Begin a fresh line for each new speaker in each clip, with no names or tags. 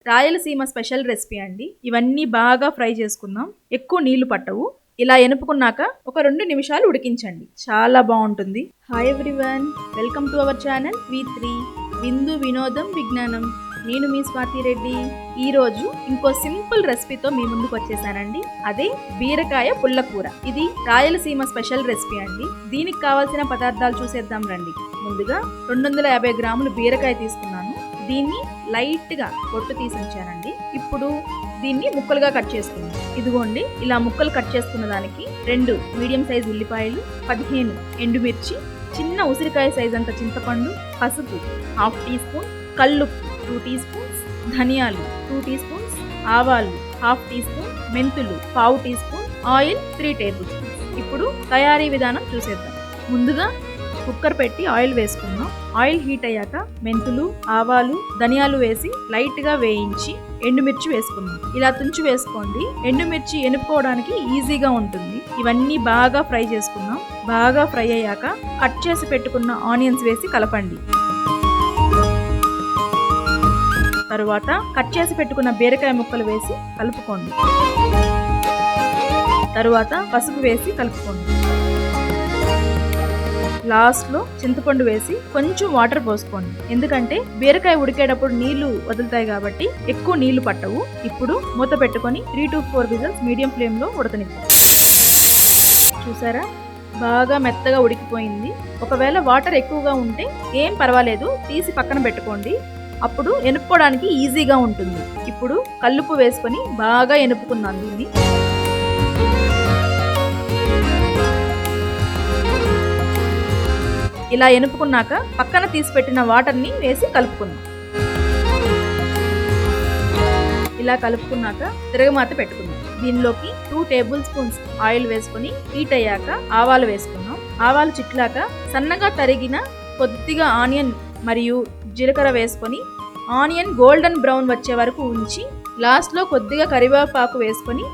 Rayalaseema special recipe అండి. ఇవన్నీ బాగా ఫ్రై చేసుకుందాం. ఎక్కువ నీళ్లు పట్టవు. ఇలా ఎనుపుకున్నాక ఒక 2 నిమిషాలు ఉడికించండి. చాలా బాగుంటుంది. Hi everyone, welcome to our channel V3 విందు వినోదం విజ్ఞానం. నేను మీ స్వాతి రెడ్డి. ఈ రోజు ఇంకో సింపుల్ రెసిపీతో మీ ముందుకు వచ్చేసానండి. అదే బీరకాయ పుల్లకూర. ఇది రాయలసీమ స్పెషల్ రెసిపీ అండి. దీనికి కావాల్సిన పదార్థాలు చూసేద్దాం రండి. ముందుగా 250 గ్రాములు బీరకాయ తీసుకున్నాను. దీన్ని లైట్ గా పొట్టు తీసి ఉంచానండి. ఇప్పుడు దీన్ని ముక్కలుగా కట్ చేసుకుందాం. ఇదిగోండి, ఇలా ముక్కలు కట్ చేసుకున్న దానికి 2 మీడియం సైజ్ ఉల్లిపాయలు, 15 ఎండుమిర్చి, చిన్న ఉసిరికాయ సైజ్ అంత చింతపండు, పసుపు 1/2 టీ స్పూన్, కల్లుప్పు 2 టీ స్పూన్స్, ధనియాలు 2 టీ స్పూన్స్, ఆవాలు 1/2 టీ స్పూన్, మెంతులు 1/4 teaspoon, oil 3 tablespoons. ఇప్పుడు తయారీ విధానం చూసేద్దాం. ముందుగా కుక్కర్ పెట్టి ఆయిల్ వేసుకుందాం. ఆయిల్ హీట్ అయ్యాక మెంతులు, ఆవాలు, ధనియాలు వేసి లైట్ గా వేయించి ఎండుమిర్చి వేసుకుందాం. ఇలా తుంచి వేసుకోండి. ఎండుమిర్చి ఎనుపుకోవడానికి ఈజీగా ఉంటుంది. ఇవన్నీ బాగా ఫ్రై చేసుకుందాం. బాగా ఫ్రై అయ్యాక కట్ చేసి పెట్టుకున్న ఆనియన్స్ వేసి కలపండి. తరువాత కట్ చేసి పెట్టుకున్న బీరకాయ ముక్కలు వేసి కలుపుకోండి. తరువాత పసుపు వేసి కలుపుకోండి. లాస్ట్ లో చింతపండు వేసి కొంచెం వాటర్ పోసుకోండి. ఎందుకంటే బీరకాయ ఉడికేటప్పుడు నీళ్లు వదులుతాయి కాబట్టి ఎక్కువ నీళ్లు పట్టవు. ఇప్పుడు మూత పెట్టుకొని 3 to 4 విజిల్స్ మీడియం ఫ్లేమ్ లో ఉడకనివ్వండి. చూసారా, బాగా మెత్తగా ఉడికిపోయింది. ఒకవేళ వాటర్ ఎక్కువగా ఉంటే ఏం పర్వాలేదు, తీసి పక్కన పెట్టుకోండి. అప్పుడు ఎనుపుకోవడానికి ఈజీగా ఉంటుంది. ఇప్పుడు కల్లుప్పు వేసుకొని బాగా ఎనుపుకున్నాను దీన్ని. ఇలా ఎనుపుకున్నాక పక్కన తీసి పెట్టిన వాటర్ని వేసి కలుపుకుందాం. ఇలా కలుపుకున్నాక తిరగమాత పెట్టుకుందాం. దీనిలోకి 2 టేబుల్ స్పూన్స్ ఆయిల్ వేసుకొని హీట్ అయ్యాక ఆవాలు వేసుకుందాం. ఆవాలు చిట్లాక సన్నగా తరిగిన కొద్దిగా ఆనియన్ మరియు జీలకర్ర వేసుకొని ఆనియన్ గోల్డెన్ బ్రౌన్ వచ్చే వరకు ఉంచి లాస్ట్లో కొద్దిగా కరివేపాకు వేసుకొని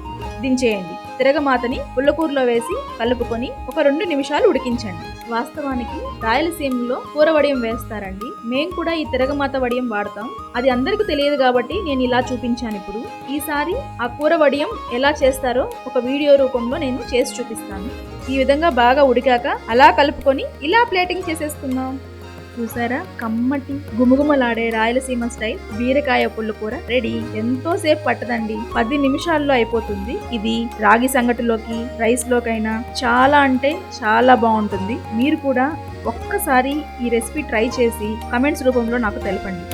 దించేయండి. తిరగమాతని పుల్లకూరలో వేసి కలుపుకొని ఒక 2 నిమిషాలు ఉడికించండి. వాస్తవానికి రాయలసీమలో కూర వడియం వేస్తారండి. మేము కూడా ఈ తిరగమాత వడియం వాడతాం. అది అందరికి తెలియదు కాబట్టి నేను ఇలా చూపించాను. ఇప్పుడు ఈసారి ఆ కూర వడియం ఎలా చేస్తారో ఒక వీడియో రూపంలో నేను చేసి చూపిస్తాను. ఈ విధంగా బాగా ఉడికాక అలా కలుపుకొని ఇలా ప్లేటింగ్ చేసేసుకుందాం. చూసారా, కమ్మటి గుమగుమలాడే రాయలసీమ స్టైల్ బీరకాయ పుల్లకూర రెడీ. ఎంతో సేపు పట్టదండి, 10 నిమిషాల్లో అయిపోతుంది. ఇది రాగి సంగటిలోకి, రైస్ లోకైనా చాలా అంటే చాలా బాగుంటుంది. మీరు కూడా ఒక్కసారి ఈ రెసిపీ ట్రై చేసి కమెంట్స్ రూపంలో నాకు తెలపండి.